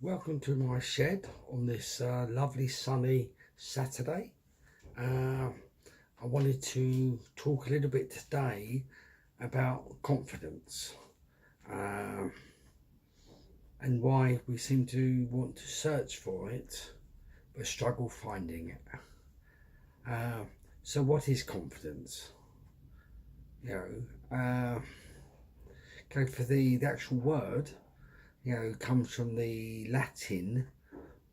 Welcome to my shed on this lovely sunny Saturday. I wanted to talk a little bit today about confidence uh, and why we seem to want to search for it but struggle finding it. Uh, so what is confidence? Okay, for the actual word, comes from the Latin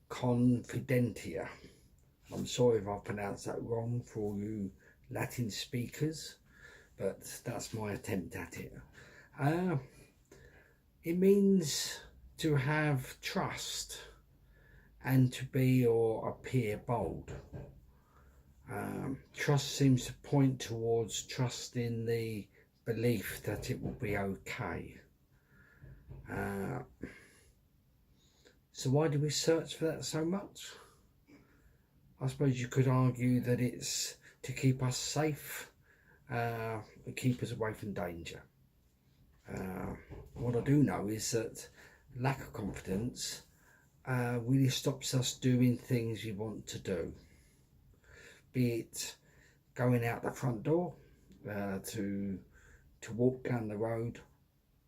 confidentia. I'm sorry if I pronounced that wrong for all you Latin speakers, but that's my attempt at it. Uh, it means to have trust and to be or appear bold. Trust seems to point towards trust in the belief that it will be okay. So why do we search for that so much? I suppose you could argue that it's to keep us safe, keep us away from danger. What I do know is that lack of confidence really stops us doing things we want to do. Be it going out the front door to walk down the road,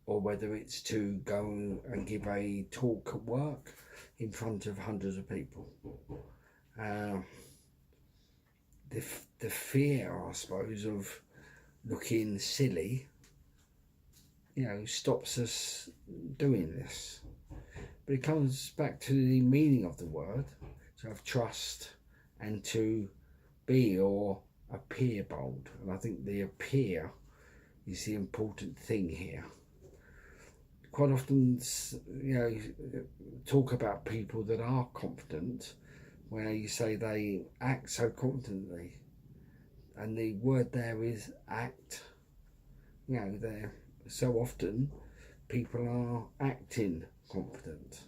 or whether it's to go and give a talk at work in front of hundreds of people. The fear, I suppose, of looking silly, stops us doing this. But it comes back to the meaning of the word, to have trust and to be or appear bold. And I think the appear is the important thing here. Quite often, talk about people that are confident, where you say they act so confidently, and the word there is act. They're so often people are acting confident.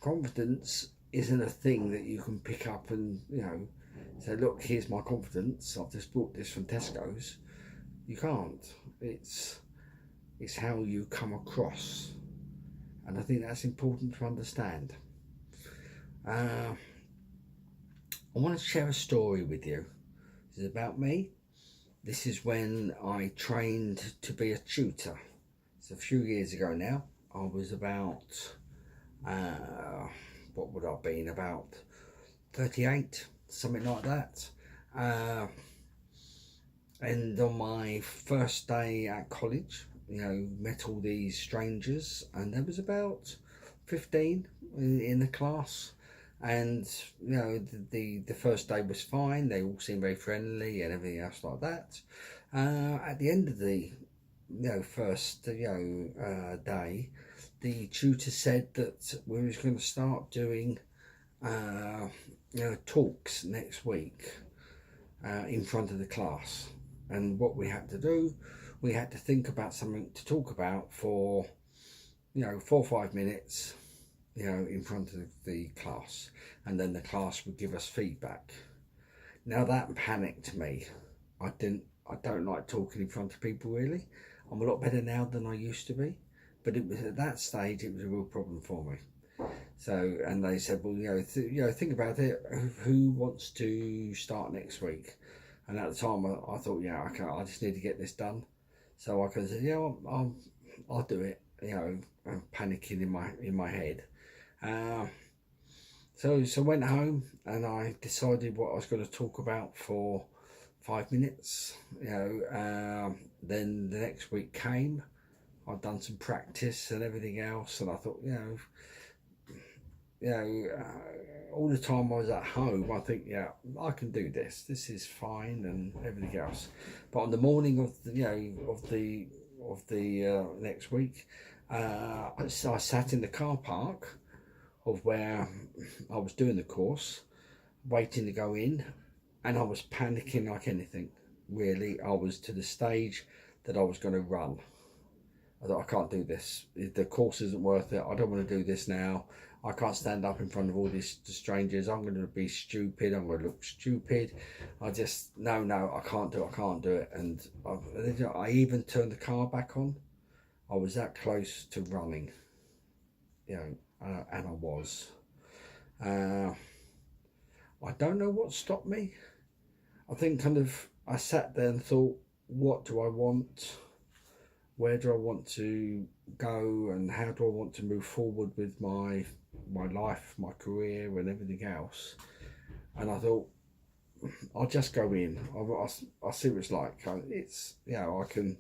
Confidence isn't a thing that you can pick up and say, look, here's my confidence, I've just bought this from Tesco's. You can't. It's how you come across, and I think that's important to understand. I want to share a story with you. This is about me. This is when I trained to be a tutor. It's a few years ago now. I was about, what would I have been, about 38, something like that. And on my first day at college, met all these strangers, and there was about 15 in the class. And the first day was fine. They all seemed very friendly and everything else like that. At the end of the first day, the tutor said that we were going to start doing talks next week in front of the class. And what we had to do, we had to think about something to talk about for 4 or 5 minutes in front of the class, and then the class would give us feedback. Now that panicked me. I don't like talking in front of people, really. I'm a lot better now than I used to be, but it was at that stage it was a real problem for me. So, and they said, well, think about it. Who wants to start next week? And at the time, I thought, okay, I just need to get this done. So I could say, I'll do it. I'm panicking in my head. So I went home and I decided what I was going to talk about for 5 minutes. Then the next week came. I'd done some practice and everything else, and I thought, all the time I was at home, I think, I can do this. This is fine and everything else. But on the morning of the next week, I sat in the car park of where I was doing the course, waiting to go in, and I was panicking like anything. Really, I was to the stage that I was going to run. I thought, I can't do this. The course isn't worth it. I don't want to do this now. I can't stand up in front of all these strangers. I'm going to be stupid. I'm going to look stupid. I just, no, I can't do it. And I even turned the car back on. I was that close to running. you know, and I was. I don't know what stopped me. I think kind of I sat there and thought, what do I want? Where do I want to go, and how do I want to move forward with my life, my career, and everything else? And I thought, I'll just go in. I'll see what it's like. It's, you know, I can,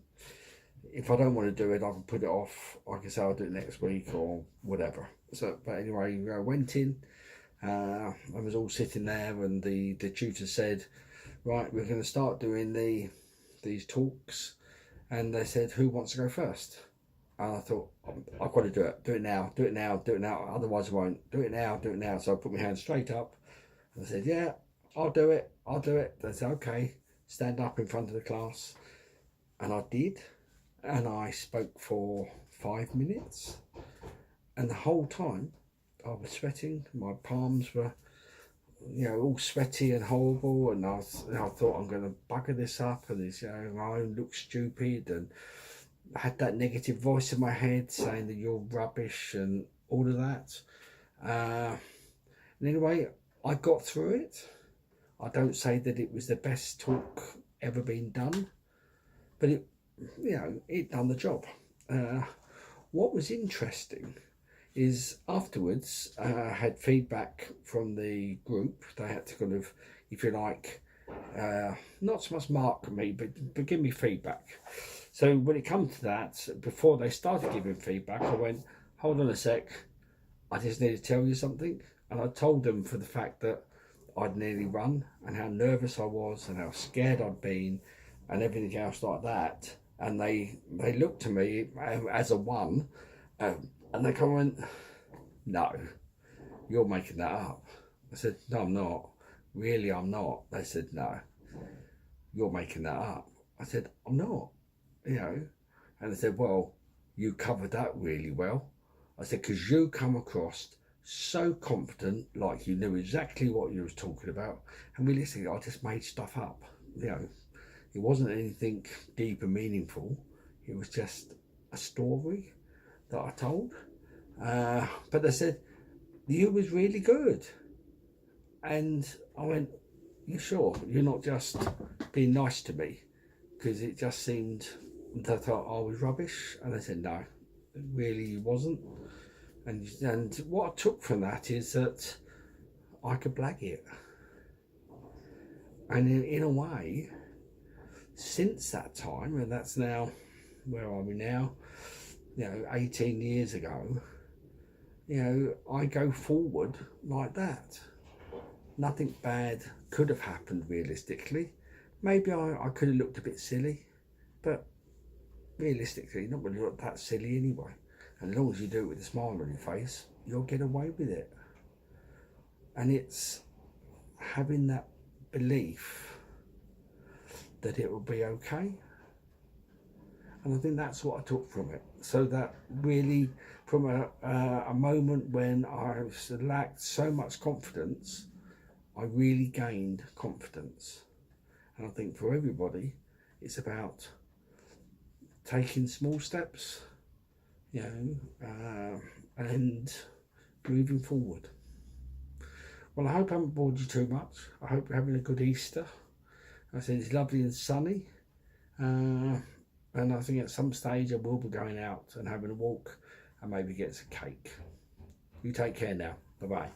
if I don't want to do it, I can put it off. I can say I'll do it next week or whatever. So, but anyway, I went in. I was all sitting there, and the tutor said, right, we're going to start doing these talks. And they said, who wants to go first? And I thought, I've got to do it. Do it now, do it now, do it now. Otherwise I won't. Do it now, do it now. So I put my hand straight up. And I said, yeah, I'll do it. I'll do it. They said, okay, stand up in front of the class. And I did. And I spoke for 5 minutes. And the whole time I was sweating. My palms were, you know, all sweaty and horrible. And I thought, I'm going to bugger this up. And this, you know, I look stupid. And I had that negative voice in my head saying that you're rubbish and all of that. And anyway, I got through it. I don't say that it was the best talk ever been done, but it, you know, it done the job. What was interesting is afterwards I had feedback from the group. They had to kind of, if you like, not so much mark me, but give me feedback. So when it comes to that, before they started giving feedback, I went, hold on a sec, I just need to tell you something. And I told them for the fact that I'd nearly run and how nervous I was and how scared I'd been and everything else like that. And they looked to me as a one, and they kind of went, no, you're making that up. I said, no, I'm not. Really, I'm not. They said, no, you're making that up. I said, I'm not, you know. And they said, well, you covered that really well. I said, because you come across so confident, like you knew exactly what you was talking about. And realistically, I just made stuff up. You know, it wasn't anything deep and meaningful. It was just a story that I told. But they said, you was really good. And I went, you sure? You're not just being nice to me? Because it just seemed that I thought I was rubbish. And they said, no, it really wasn't. And what I took from that is that I could blag it. And in a way, since that time, and that's now, where are we now? You know, 18 years ago, you know, I go forward like that. Nothing bad could have happened realistically. Maybe I could have looked a bit silly, but realistically, not really look that silly anyway. And as long as you do it with a smile on your face, you'll get away with it. And it's having that belief that it will be okay. And I think that's what I took from it. So that really, from a moment when I lacked so much confidence, I really gained confidence. And I think for everybody, it's about taking small steps, you know, and moving forward. Well, I hope I haven't bored you too much. I hope you're having a good Easter. I said it's lovely and sunny. And I think at some stage I will be going out and having a walk and maybe get some cake. You take care now. Bye-bye.